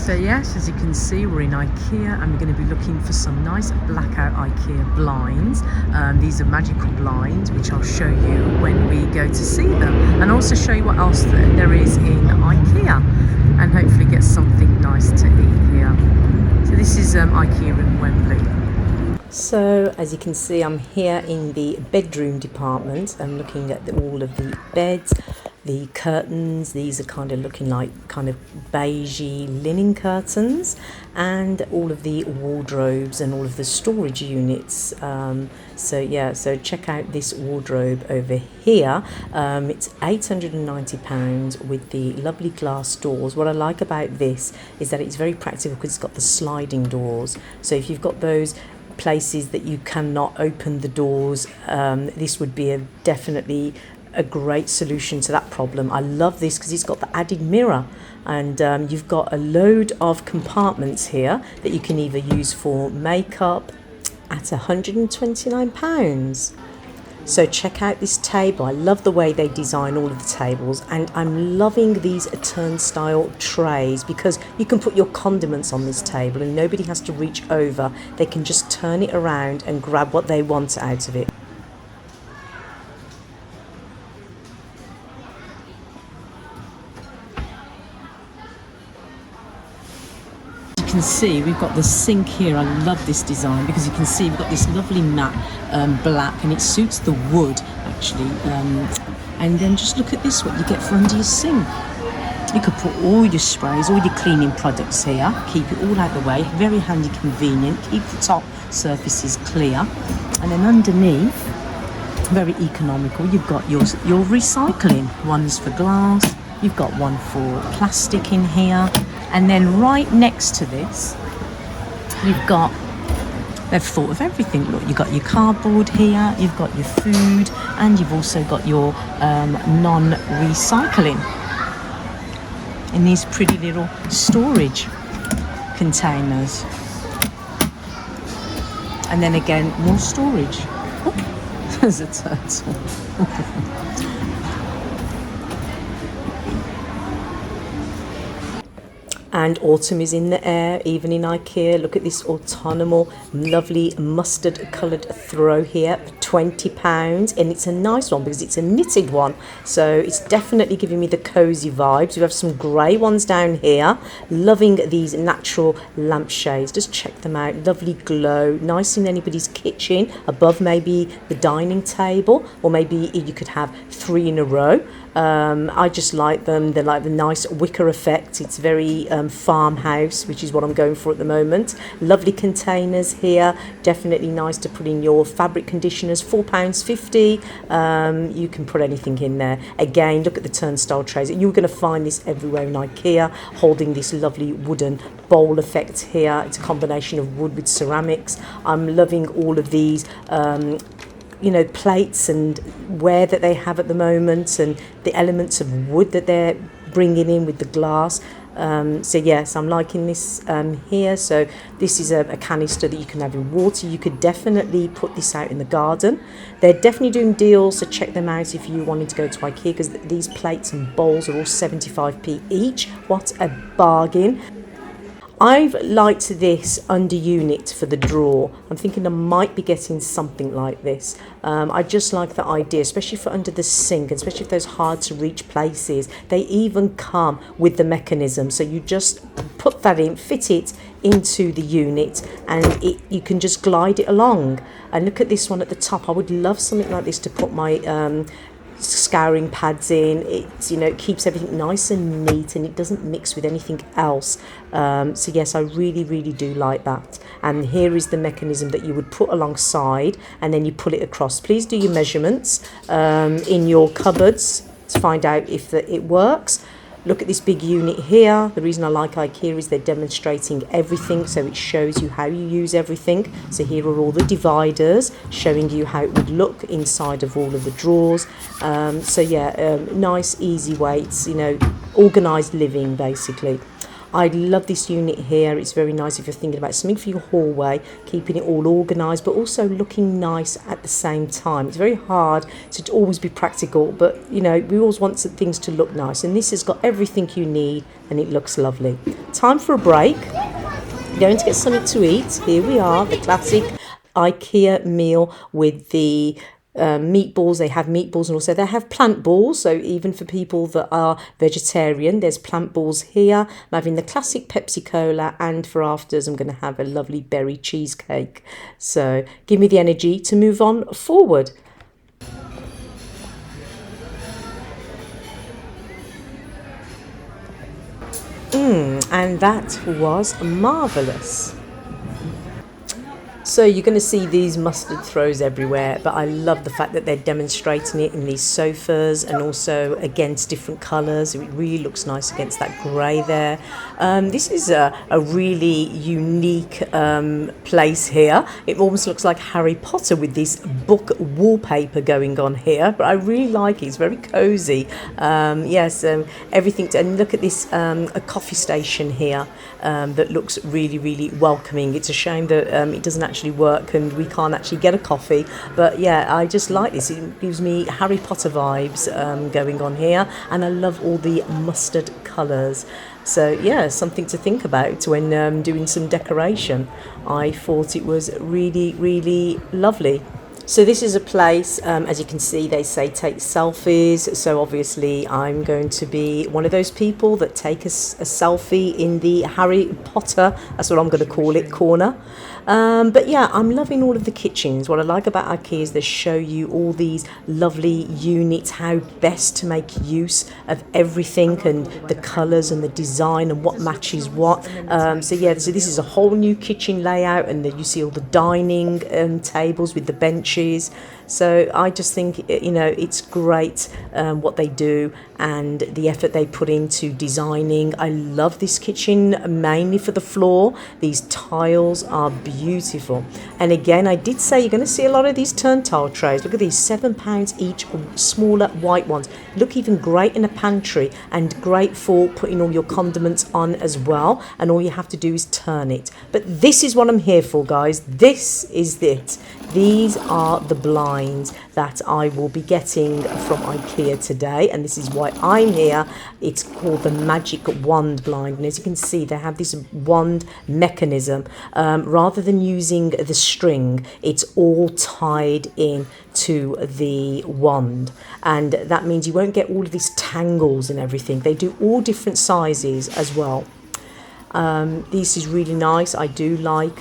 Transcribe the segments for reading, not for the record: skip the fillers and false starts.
So yes, as you can see, we're in Ikea and we're going to be looking for some nice blackout Ikea blinds. These are magical blinds, which I'll show you when we go to see them, and also show you what else there is in Ikea, and hopefully get something nice to eat here. So this is Ikea in Wembley. So as you can see, I'm here in the bedroom department. I'm looking at all of the beds, the curtains. These are kind of looking like kind of beigey linen curtains, and all of the wardrobes and all of the storage units. So check out this wardrobe over here. It's £890 with the lovely glass doors. What I like about this is that it's very practical because it's got the sliding doors. So if you've got those places that you cannot open the doors, this would be definitely a great solution to that problem. I love this because it's got the added mirror, and you've got a load of compartments here that you can either use for makeup at £129. So check out this table. I love the way they design all of the tables, and I'm loving these turnstile trays because you can put your condiments on this table and nobody has to reach over. They can just turn it around and grab what they want out of it. You can see we've got the sink here. I love this design because you can see we've got this lovely matte black, and it suits the wood actually, and then just look at this, what you get for under your sink. You could put all your sprays, all your cleaning products here, keep it all out of the way, very handy, convenient, keep the top surfaces clear, and then underneath, very economical, you've got your recycling. One's for glass, you've got one for plastic in here. And then right next to this, they've thought of everything. Look, you've got your cardboard here, you've got your food, and you've also got your non-recycling in these pretty little storage containers. And then again, more storage. Oh, there's a turtle. And autumn is in the air, even in Ikea. Look at this autonomous, lovely mustard coloured throw here for £20. And it's a nice one because it's a knitted one. So it's definitely giving me the cosy vibes. We have some grey ones down here. Loving these natural lampshades. Just check them out. Lovely glow. Nice in anybody's kitchen. Above maybe the dining table. Or maybe you could have 3 in a row. I just like them. They're like the nice wicker effect. It's very farmhouse, which is what I'm going for at the moment. Lovely containers here. Definitely nice to put in your fabric conditioners. £4.50. You can put anything in there. Again, look at the turnstile trays. You're going to find this everywhere in Ikea, holding this lovely wooden bowl effect here. It's a combination of wood with ceramics. I'm loving all of these plates and ware that they have at the moment, and the elements of wood that they're bringing in with the glass. So yes, I'm liking this here. So this is a canister that you can have in water. You could definitely put this out in the garden. They're definitely doing deals, so check them out if you wanted to go to Ikea, because these plates and bowls are all 75p each. What a bargain. I've liked this under unit for the drawer. I'm thinking I might be getting something like this. I just like the idea, especially for under the sink, and especially if those hard to reach places. They even come with the mechanism, so you just put that in, fit it into the unit, and you can just glide it along. And look at this one at the top. I would love something like this to put my scouring pads in. It keeps everything nice and neat, and it doesn't mix with anything else. So yes, I really do like that. And here is the mechanism that you would put alongside, and then you pull it across. Please do your measurements in your cupboards to find out if it works. Look at this big unit here. The reason I like Ikea is they're demonstrating everything, so it shows you how you use everything. So here are all the dividers showing you how it would look inside of all of the drawers. Nice, easy way. It's, organised living basically. I love this unit here. It's very nice if you're thinking about something for your hallway, keeping it all organised, but also looking nice at the same time. It's very hard to always be practical, but we always want things to look nice. And this has got everything you need, and it looks lovely. time for a break. Going to get something to eat. Here we are, the classic Ikea meal with the meatballs. They have meatballs and also they have plant balls. So even for people that are vegetarian, there's plant balls here. I'm having the classic Pepsi Cola, and for afters, I'm going to have a lovely berry cheesecake. So give me the energy to move on forward. And that was marvellous. So you're going to see these mustard throws everywhere, but I love the fact that they're demonstrating it in these sofas and also against different colours. It really looks nice against that grey there. This is a really unique place here. It almost looks like Harry Potter with this book wallpaper going on here, but I really like it. It's very cosy. Yes, everything. And look at this, a coffee station here that looks really, really welcoming. It's a shame that it doesn't actually work and we can't actually get a coffee, but yeah, I just like this. It gives me Harry Potter vibes going on here, and I love all the mustard colours. So yeah, something to think about when doing some decoration. I thought it was really, really lovely. So this is a place, as you can see, they say take selfies. So obviously I'm going to be one of those people that take a selfie in the Harry Potter, that's what I'm going to call it, corner. But yeah, I'm loving all of the kitchens. What I like about IKEA is they show you all these lovely units, how best to make use of everything and the colours and the design and what matches what. So yeah, so this is a whole new kitchen layout, and then you see all the dining tables with the benches. So I just think, you know, it's great what they do and the effort they put into designing. I love this kitchen mainly for the floor. These tiles are beautiful. And again, I did say you're going to see a lot of these turntile trays. Look at these, £7 each, smaller white ones. Look even great in a pantry and great for putting all your condiments on as well. And all you have to do is turn it. But this is what I'm here for, guys. This is it. These are the blinds that I will be getting from IKEA today, and this is why I'm here. It's called the Magic Wand blind, and as you can see, they have this wand mechanism. Rather than using the string, it's all tied in to the wand, and that means you won't get all of these tangles and everything. They do all different sizes as well. This is really nice. I do like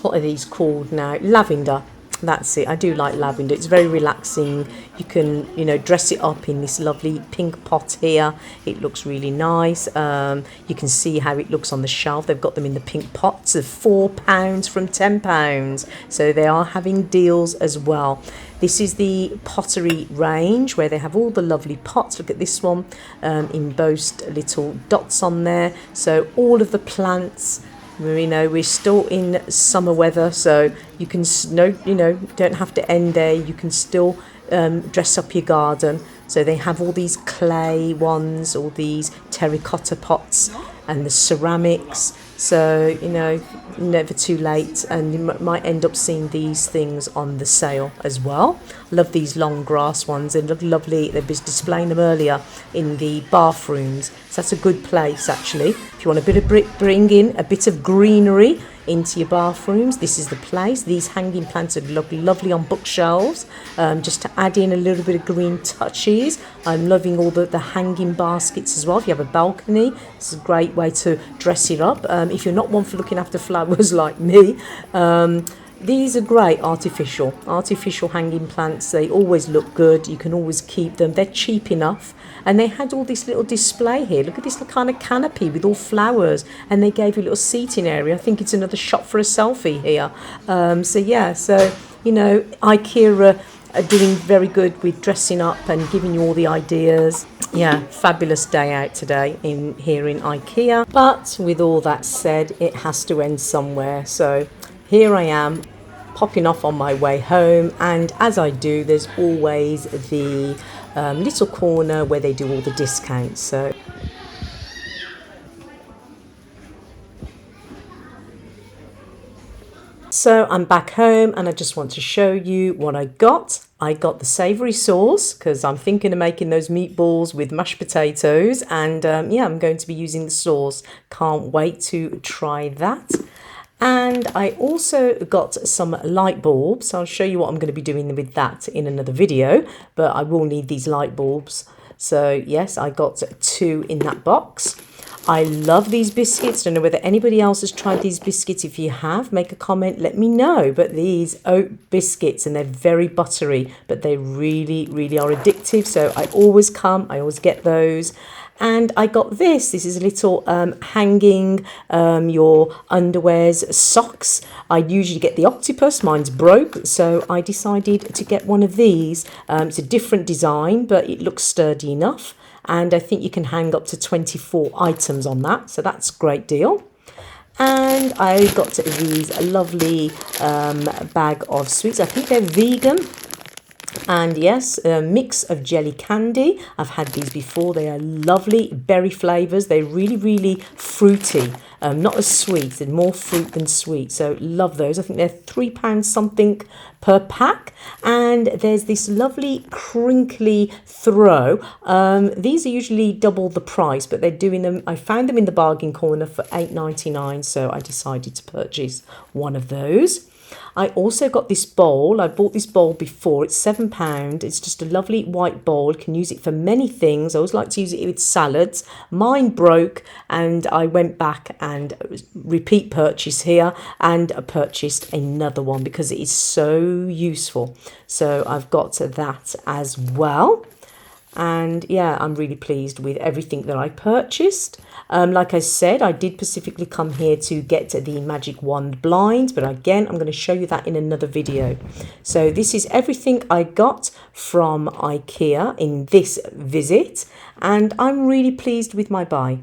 what are these called now? Lavender. That's it. I do like lavender. It's very relaxing. You can, you know, dress it up in this lovely pink pot here. It looks really nice. You can see how it looks on the shelf. They've got them in the pink pots of £4 from £10. So they are having deals as well. This is the pottery range where they have all the lovely pots. Look at this one, embossed little dots on there. So all of the plants. You know, we're still in summer weather, so you can don't have to end there. You can still dress up your garden. So they have all these clay ones, all these terracotta pots, and the ceramics. So, you know, never too late, and you might end up seeing these things on the sale as well. Love these long grass ones. They look lovely. They've been displaying them earlier in the bathrooms. So that's a good place, actually. If you want a bit of bring in a bit of greenery into your bathrooms, this is the place. These hanging plants would look lovely on bookshelves, just to add in a little bit of green touches. I'm loving all the hanging baskets as well. If you have a balcony, this is a great way to dress it up. If you're not one for looking after flowers like me, these are great artificial hanging plants. They always look good. You can always keep them. They're cheap enough. And they had all this little display here. Look at this kind of canopy with all flowers. And they gave you a little seating area. I think it's another shot for a selfie here. So you know, IKEA are doing very good with dressing up and giving you all the ideas. Yeah, fabulous day out today here in IKEA. But with all that said, it has to end somewhere. So here I am, popping off on my way home, and as I do, there's always the little corner where they do all the discounts. So I'm back home, and I just want to show you what I got. I got the savoury sauce because I'm thinking of making those meatballs with mashed potatoes, and yeah, I'm going to be using the sauce. Can't wait to try that. And I also got some light bulbs. I'll show you what I'm going to be doing with that in another video, but I will need these light bulbs. So yes, I got 2 in that box. I love these biscuits. Don't know whether anybody else has tried these biscuits. If you have, make a comment, let me know. But these oat biscuits, and they're very buttery, but they really, really are addictive. So I always get those. And I got this. This is a little hanging your underwears socks. I usually get the octopus. Mine's broke, so I decided to get one of these. It's a different design, but it looks sturdy enough. And I think you can hang up to 24 items on that. So that's a great deal. And I got these lovely bag of sweets. I think they're vegan. And yes, a mix of jelly candy. I've had these before. They are lovely berry flavours. They're really, really fruity. Not as sweet. They're more fruit than sweet. So love those. I think they're £3 something per pack. And there's this lovely crinkly throw. These are usually double the price, but they're doing them. I found them in the bargain corner for £8.99. So I decided to purchase one of those. I also got this bowl. I bought this bowl before. It's £7. It's just a lovely white bowl. You can use it for many things. I always like to use it with salads. Mine broke, and I went back and repeat purchase here and purchased another one because it is so useful. So I've got that as well. And yeah, I'm really pleased with everything that I purchased. Like I said, I did specifically come here to get the magic wand blinds, but again, I'm going to show you that in another video. So this is everything I got from Ikea in this visit, and I'm really pleased with my buy.